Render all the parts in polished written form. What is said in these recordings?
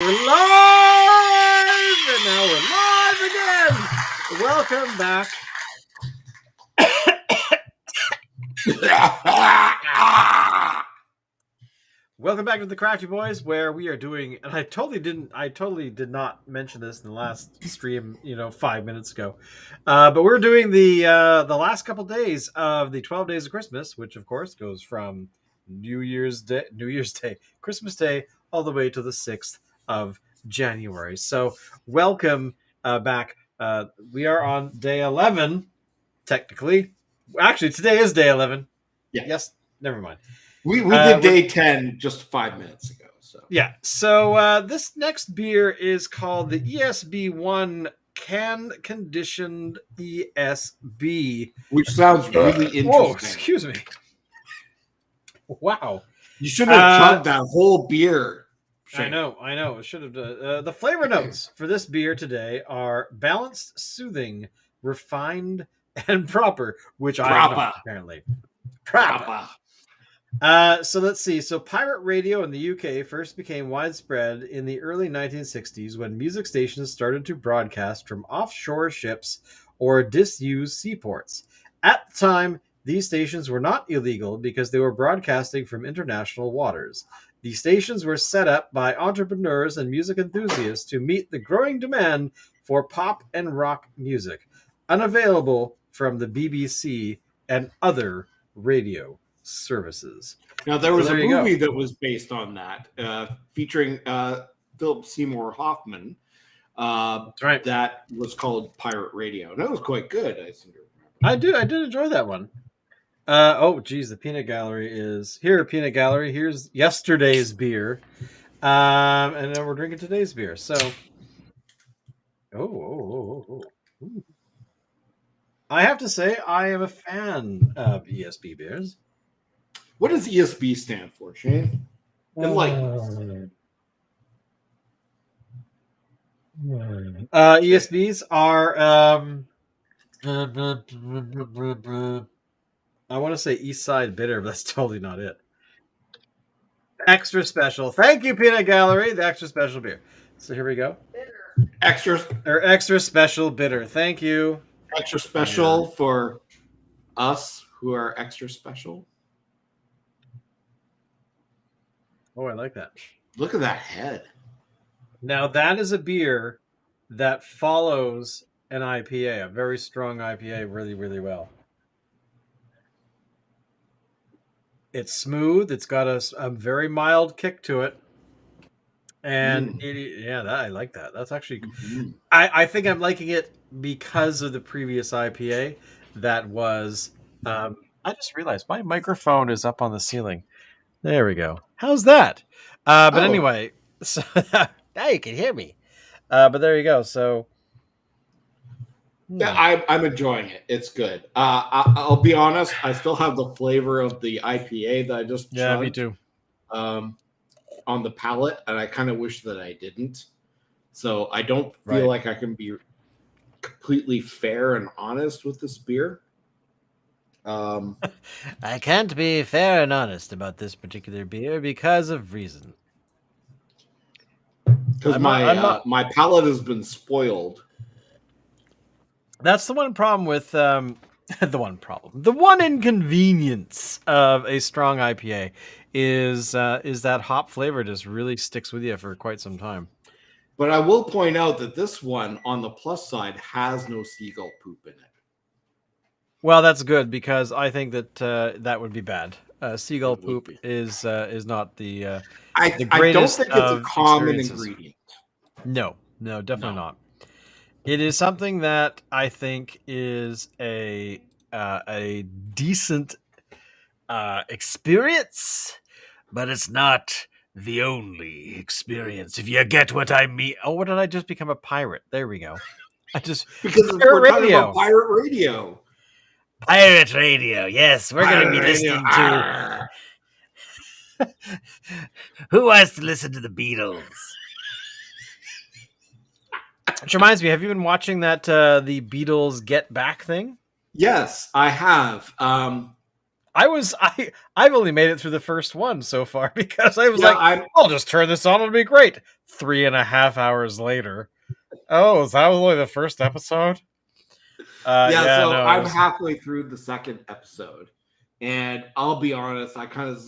we're live! And now we're live again! Welcome back. Welcome back to the Crafty Boys, where we are doing, and I totally did not mention this in the last stream, 5 minutes ago. But we're doing the last couple days of the 12 Days of Christmas, which of course goes from New Year's Day, Christmas Day, all the way to the 6th of January. So welcome back. We are on day 11, technically. Actually, today is day 11. Yeah. Yes, never mind. We did day 10 just 5 minutes ago. So yeah. So this next beer is called the ESB1 Can Conditioned ESB, which sounds really interesting. Whoa, excuse me. Wow. You should have chugged that whole beer. Shane. I know. It should have done. The flavor notes for this beer today are balanced, soothing, refined, and proper, which I am not, apparently. Proper. So let's see. So pirate radio in the UK first became widespread in the early 1960s when music stations started to broadcast from offshore ships or disused seaports. At the time, these stations were not illegal because they were broadcasting from international waters. The stations were set up by entrepreneurs and music enthusiasts to meet the growing demand for pop and rock music, unavailable from the BBC and other radio services. Now, there was a movie that was based on that, featuring Philip Seymour Hoffman. That's right. That was called Pirate Radio. And that was quite good, I seem to I remember. did enjoy that one. The peanut gallery is here. Peanut gallery. Here's yesterday's beer, and then we're drinking today's beer. So, I have to say I am a fan of ESB beers. What does ESB stand for, Shane? Enlighten us. ESBs are I want to say East Side Bitter, but that's totally not it. Extra special. Thank you, Peanut Gallery. The extra special beer. So here we go. Extra special bitter. Thank you. Extra special for us who are extra special. Oh, I like that. Look at that head. Now that is a beer that follows an IPA, a very strong IPA, really, really well. It's smooth. It's got a very mild kick to it. And I like that. That's actually, I think I'm liking it because of the previous IPA that was, I just realized my microphone is up on the ceiling. There we go. How's that? Anyway, so now you can hear me. But there you go. So yeah, I'm enjoying it. It's good. I'll be honest. I still have the flavor of the IPA that I just chugged, me too. On the palate, and I kind of wish that I didn't. So I don't feel like I can be completely fair and honest with this beer. I can't be fair and honest about this particular beer because of reason. Because my palate has been spoiled. That's the one problem with the one inconvenience of a strong IPA is that hop flavor just really sticks with you for quite some time. But I will point out that this one, on the plus side, has no seagull poop in it. Well, that's good because I think that that would be bad. Seagull poop is not the greatest. I don't think it's a common ingredient. No, definitely not. It is something that I think is a decent experience, but it's not the only experience. If you get what I mean. Oh, what did I just become a pirate? There we go. Because we're talking about pirate radio. Pirate radio, yes. We're going to be listening to... Who wants to listen to the Beatles? Which reminds me, have you been watching that the Beatles Get Back thing? Yes, I have. I've only made it through the first one so far because I was Yeah, I'll just turn this on, it'll be great. 3.5 hours later. Oh, is that only the first episode? yeah, Yeah, so no, it I'm was halfway through the second episode, and I'll be honest, I kind of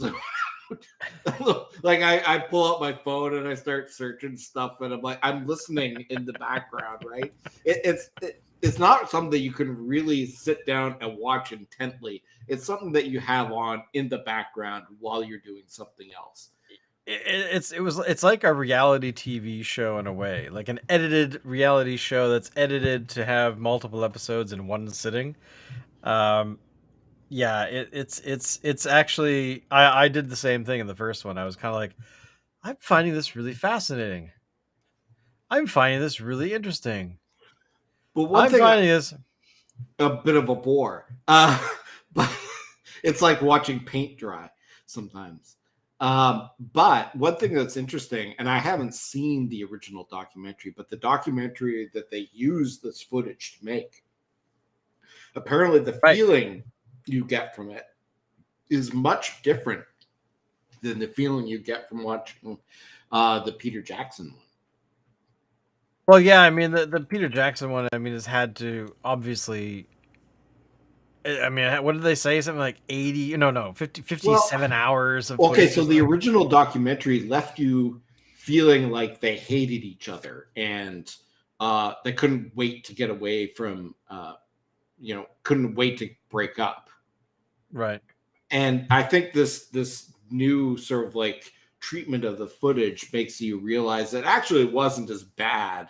like I pull out my phone and I start searching stuff, and I'm listening in the background, right? It's not something that you can really sit down and watch intently. It's something that you have on in the background while you're doing something else. it's like a reality TV show in a way, like an edited reality show that's edited to have multiple episodes in one sitting. Um, yeah, it's actually I did the same thing in the first one. I was kind of like, I'm finding this really fascinating. I'm finding this really interesting. But one I'm thing, finding this a bit of a bore, but it's like watching paint dry sometimes. But one thing that's interesting, and I haven't seen the original documentary, but the documentary that they use this footage to make, apparently the right. feeling you get from it is much different than the feeling you get from watching the Peter Jackson one. Well, yeah, I mean the Peter Jackson one, I mean, has had to obviously. I mean, what did they say? Something like 80? No, 50, 57 hours of okay, footage. so the original documentary left you feeling like they hated each other and they couldn't wait to get away from, couldn't wait to break up. Right. And I think this new sort of like treatment of the footage makes you realize that actually it wasn't as bad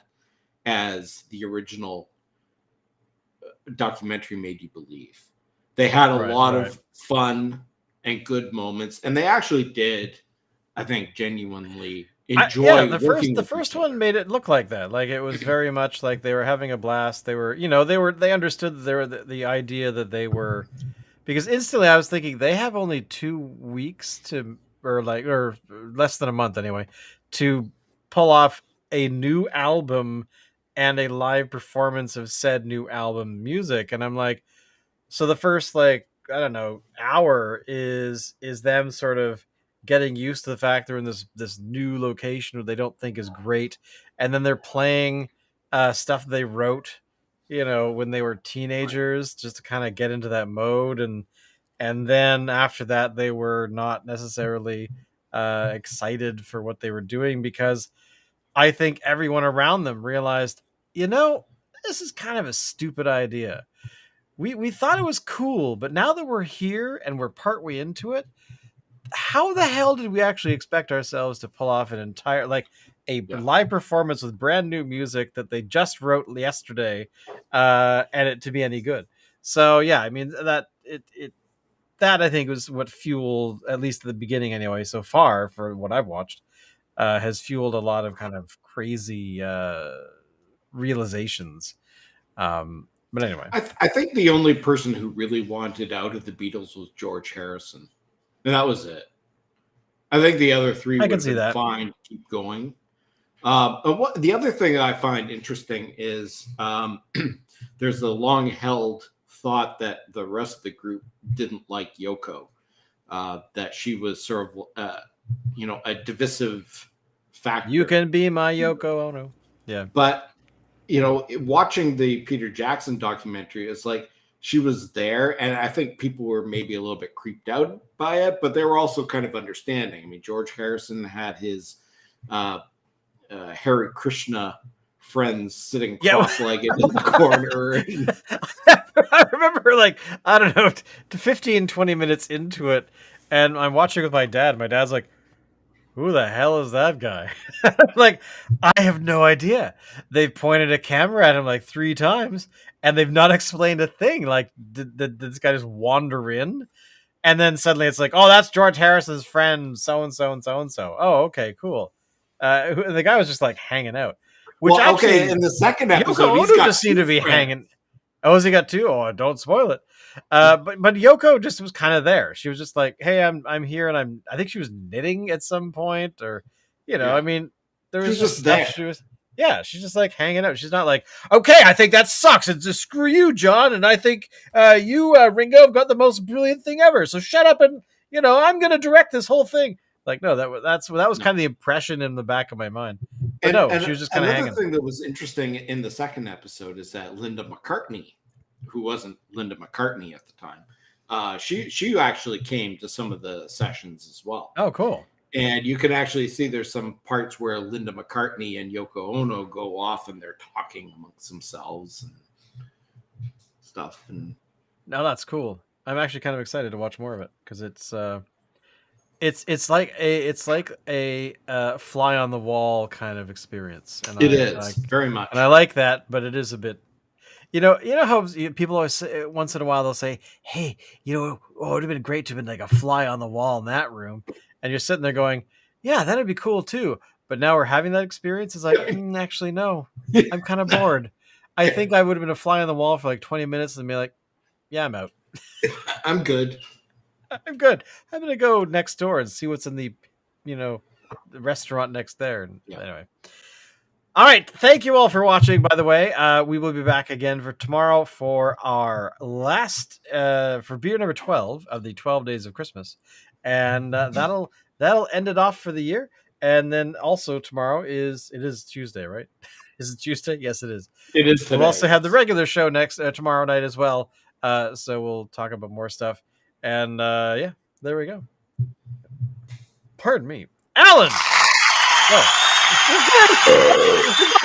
as the original documentary made you believe. They had a lot of fun and good moments, and they actually did, I think, genuinely enjoy working. The first one made it look like that. Like it was very much like they were having a blast. They were, they understood that they were the idea that they were, because instantly I was thinking they have only 2 weeks to, or less than a month anyway, to pull off a new album and a live performance of said new album music. And I'm like, so the first, like, I don't know, hour is them sort of getting used to the fact they're in this new location where they don't think is great, and then they're playing stuff they wrote, when they were teenagers, just to kind of get into that mode, and then after that they were not necessarily excited for what they were doing, because I think everyone around them realized, this is kind of a stupid idea. We thought it was cool, but now that we're here and we're partway into it, how the hell did we actually expect ourselves to pull off an entire, like, a live performance with brand new music that they just wrote yesterday, and it to be any good? So yeah, I mean, that I think was what fueled, at least at the beginning anyway, so far for what I've watched, has fueled a lot of kind of crazy realizations. But anyway, I think the only person who really wanted out of the Beatles was George Harrison, and that was it. I think the other three would have been fine to keep going. But the other thing that I find interesting is there's the long-held thought that the rest of the group didn't like Yoko, that she was sort of, a divisive factor. You can be my Yoko Ono. Yeah. But, watching the Peter Jackson documentary, it's like she was there, and I think people were maybe a little bit creeped out by it, but they were also kind of understanding. I mean, George Harrison had his Hare Krishna friends sitting cross-legged in the corner. I remember, like, I don't know, 15, 20 minutes into it, and I'm watching with my dad. My dad's like, who the hell is that guy? Like, I have no idea. They've pointed a camera at him like 3 times, and they've not explained a thing. Like, did this guy just wander in? And then suddenly it's like, oh, that's George Harrison's friend, so-and-so and so-and-so. Oh, okay, cool. The guy was just, like, hanging out. Which in the second episode, Yoko Ono just seemed to be hanging. Oh, has he got 2? Oh, don't spoil it. But Yoko just was kind of there. She was just like, hey, I'm here, and I think she was knitting at some point, or I mean, there was just stuff there. Yeah, she's just like hanging out. She's not like, okay, I think that sucks. It's just screw you, John, and I think you, Ringo, have got the most brilliant thing ever. So shut up and I'm going to direct this whole thing. Like, no, that was kind of the impression in the back of my mind. But and she was just kind of hanging. Another thing that was interesting in the second episode is that Linda McCartney, who wasn't Linda McCartney at the time, she actually came to some of the sessions as well. Oh, cool. And you can actually see there's some parts where Linda McCartney and Yoko Ono go off and they're talking amongst themselves and stuff. And no, that's cool. I'm actually kind of excited to watch more of it because it's like a fly on the wall kind of experience. And it is very much, and I like that, but it is a bit. You know how people always say, once in a while they'll say, "Hey, it would have been great to have been like a fly on the wall in that room." And you're sitting there going, yeah, that'd be cool too. But now we're having that experience. It's like, actually, no, I'm kind of bored. I think I would have been a fly on the wall for like 20 minutes and be like, yeah, I'm out. I'm good. I'm good. I'm going to go next door and see what's in the restaurant next there. And anyway. All right. Thank you all for watching, by the way. We will be back again for tomorrow for our last, for beer number 12 of the 12 Days of Christmas. And that'll end it off for the year. And then also tomorrow it is Tuesday, right? Is it Tuesday? Yes, it is. It is today. We'll also have the regular show tomorrow night as well. So we'll talk about more stuff. And there we go. Pardon me, Alan. Go.